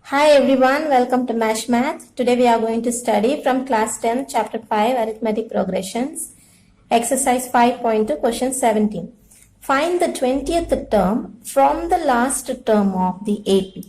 Hi everyone, welcome to Mash Math. Today we are going to study from class 10, chapter 5, arithmetic progressions, exercise 5.2, question 17. Find the 20th term from the last term of the AP.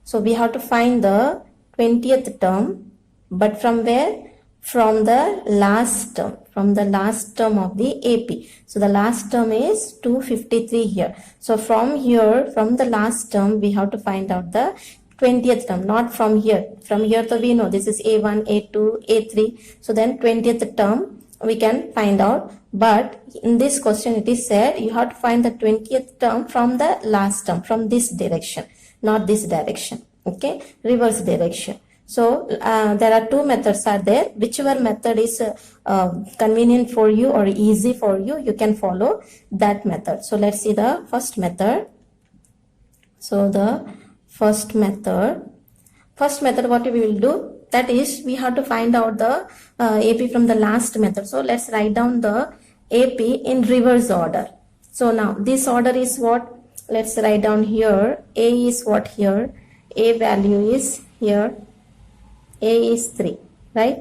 So we have to find the 20th term, but from where? From the last term, from the last term of the AP. So the last term is 253 here. So from here, from the last term, we have to find out the 20th term, not from here. From here, so we know this is A1, A2, A3. So then 20th term we can find out. But in this question, it is said you have to find the 20th term from the last term, from this direction, not this direction. Okay, reverse direction. So there are two methods are there. Whichever method is convenient for you or easy for you, you can follow that method. So let's see the first method. So the first method what we will do, that is we have to find out the AP from the last method. So let's write down the AP in reverse order. So now this order is what? Let's write down here. A is what here? A value is here. A is 3, right?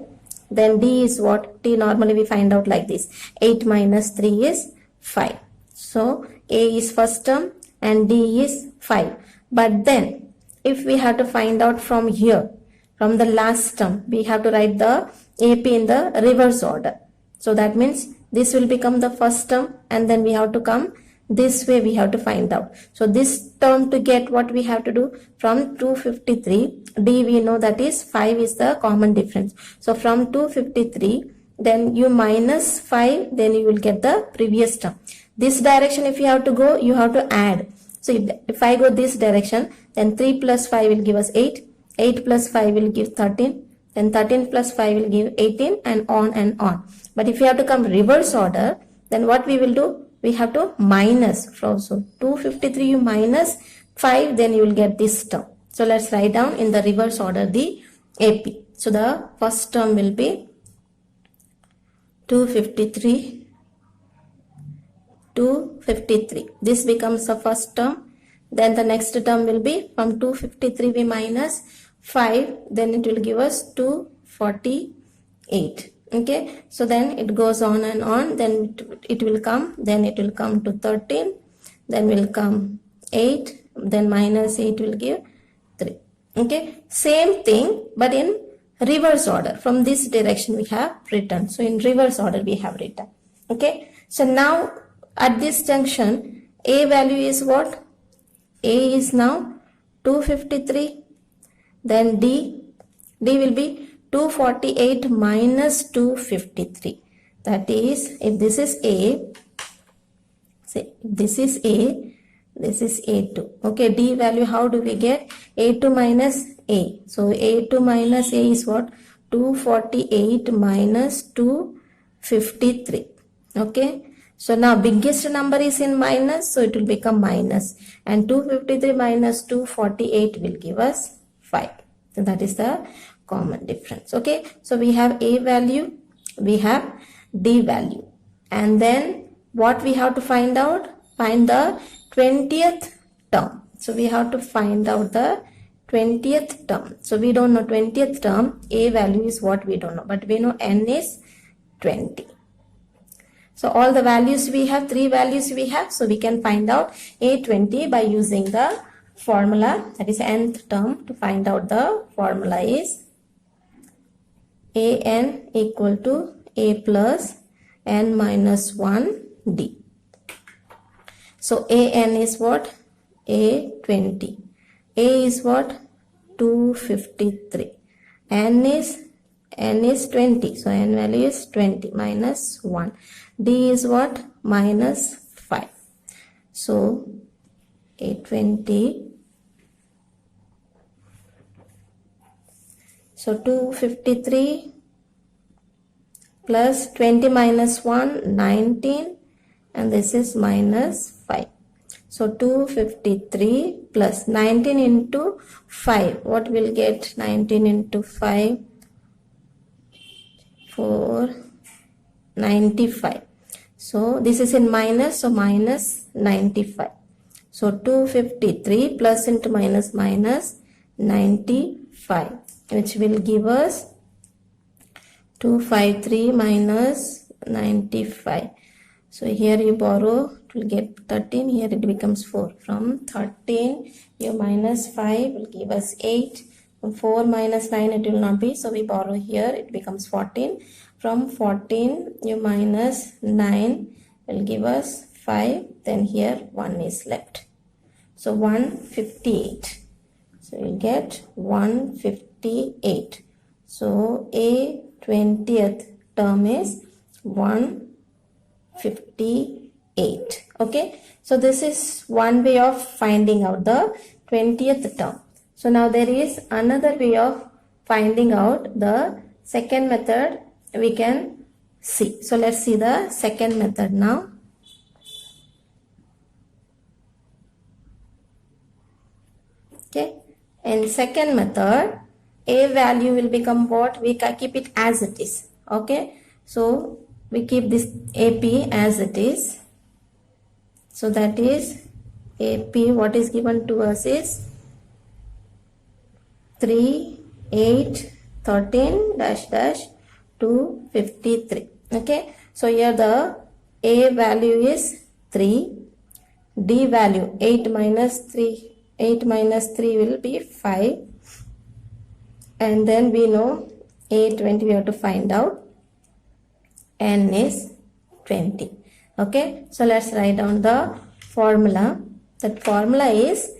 Then D is what? T normally we find out like this. 8 minus 3 is 5. So A is first term and D is 5. But then if we have to find out from here, from the last term, we have to write the AP in the reverse order. So that means this will become the first term and then we have to come this way, we have to find out. So this term to get, what we have to do, from 253, D we know that is 5 is the common difference. So from 253, then you minus 5, then you will get the previous term. This direction if you have to go, you have to add. So if I go this direction, then 3 plus 5 will give us 8. 8 plus 5 will give 13. Then 13 plus 5 will give 18 and on and on. But if you have to come reverse order, then what we will do? We have to minus from, so 253 you minus 5, then you will get this term. So let's write down in the reverse order the AP. So the first term will be 253. This becomes the first term. Then the next term will be from 253 we minus 5, then it will give us 248. Okay, so then it goes on and on, then it will come to 13, then will come 8, then minus 8 will give 3. Okay, same thing but in reverse order. From this direction we have written, so in reverse order we have written. Okay, so now at this junction, A value is what? A is now 253. Then D will be 248 minus 253. That is, if this is A, say this is A, this is A2. Okay, D value how do we get? A2 minus A. So A2 minus A is what? 248 minus 253. Okay. So now biggest number is in minus, so it will become minus, and 253 minus 248 will give us 5. So that is the common difference. Okay, so we have A value, we have D value, and then what we have to find out? Find the 20th term. So we have to find out the 20th term. So we don't know 20th term. A value is what we don't know, but we know N is 20. So all the values we have, 3 values we have, so we can find out A20 by using the formula, that is nth term. To find out the formula is An equal to A plus N minus 1 D. So An is what? A20. A is what? 253. N is 20. So N value is 20 minus 1. D is what? Minus 5. So A20. So 253 plus 20 minus 1, 19, and this is minus 5. So 253 plus 19 into 5. What will get 19 into 5? 495. So this is in minus, so minus 95. So 253 plus into minus minus 95, which will give us 253 minus 95. So here you borrow, it will get 13, here it becomes 4. From 13 you minus 5 will give us 8. From 4 minus 9 it will not be, so we borrow here, it becomes 14. From 14 you minus 9 will give us 5, then here 1 is left. So 158. So you get 158. So a 20th term is 158. Okay. So this is one way of finding out the 20th term. So now there is another way of finding out the second method we can see. So let's see the second method now. Okay. In second method, a value will become what? We can keep it as it is. Okay. So we keep this AP as it is. So that is AP, what is given to us is 3, 8, 13 dash dash 253. Okay. So here the A value is 3. D value 8 minus 3. 8 minus 3 will be 5, and then we know A20 we have to find out, N is 20. Okay, so let's write down the formula. That formula is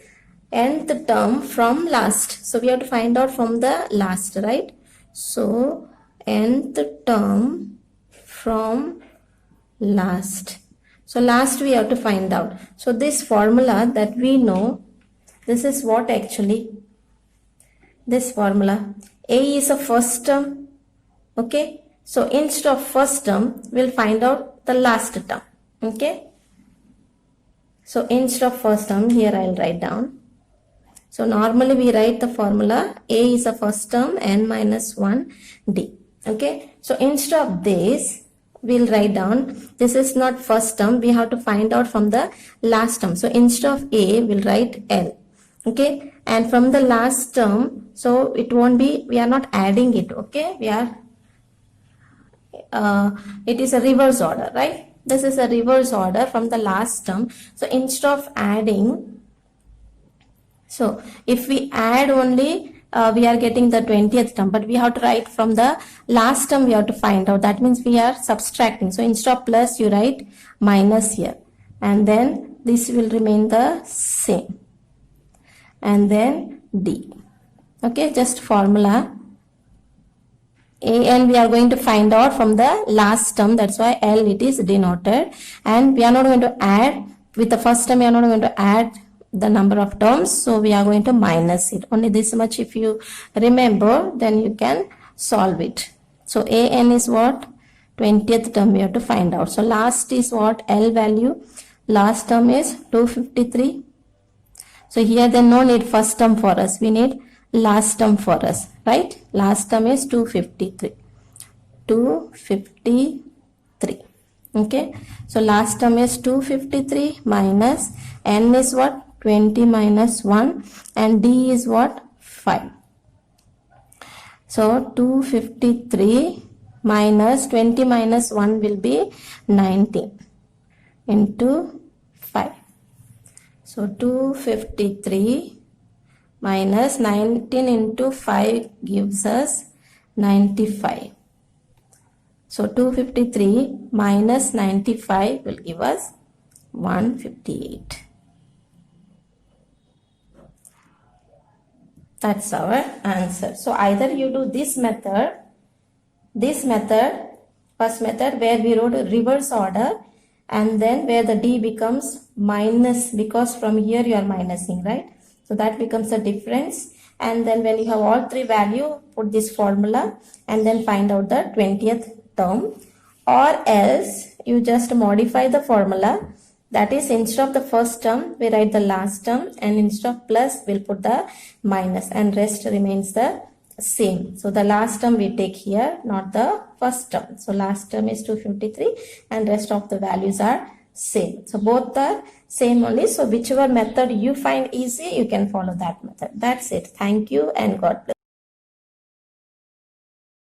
nth term from last. So we have to find out from the last, right? So nth term from last. So last we have to find out. So this formula that we know, this is what actually, this formula, A is a first term, okay. So instead of first term, we'll find out the last term, okay. So instead of first term, here I'll write down. So normally we write the formula, A is a first term, N minus 1, D, okay. So instead of this, we'll write down, this is not first term, we have to find out from the last term. So instead of A, we'll write L. Okay, and from the last term, so it won't be, we are not adding it, okay, we are, it is a reverse order, right? This is a reverse order from the last term. So instead of adding, so if we add only, we are getting the 20th term, but we have to write from the last term, we have to find out. That means we are subtracting. So instead of plus, you write minus here, and then this will remain the same. And then D. Okay, just formula. A and we are going to find out from the last term. That's why L it is denoted. And we are not going to add, with the first term we are not going to add the number of terms. So we are going to minus it. Only this much if you remember, then you can solve it. So AN is what? 20th term we have to find out. So last is what? L value. Last term is 253. So here then no need first term for us, we need last term for us, right? Last term is 253. 253. Okay. So last term is 253 minus N is what? 20 minus 1, and D is what? 5. So 253 minus 20 minus 1 will be 19 into 5. So 253 minus 19 into 5 gives us 95. So 253 minus 95 will give us 158. That's our answer. So either you do this method, first method where we wrote a reverse order, and then where the D becomes minus, because from here you are minusing, right? So that becomes the difference. And then when you have all three value, put this formula and then find out the 20th term. Or else you just modify the formula. That is, instead of the first term, we write the last term, and instead of plus, we'll put the minus, and rest remains the same. So the last term we take here, not the first term. So last term is 253 and rest of the values are same. So both are same only. So whichever method you find easy, you can follow that method. That's it. Thank you and God bless.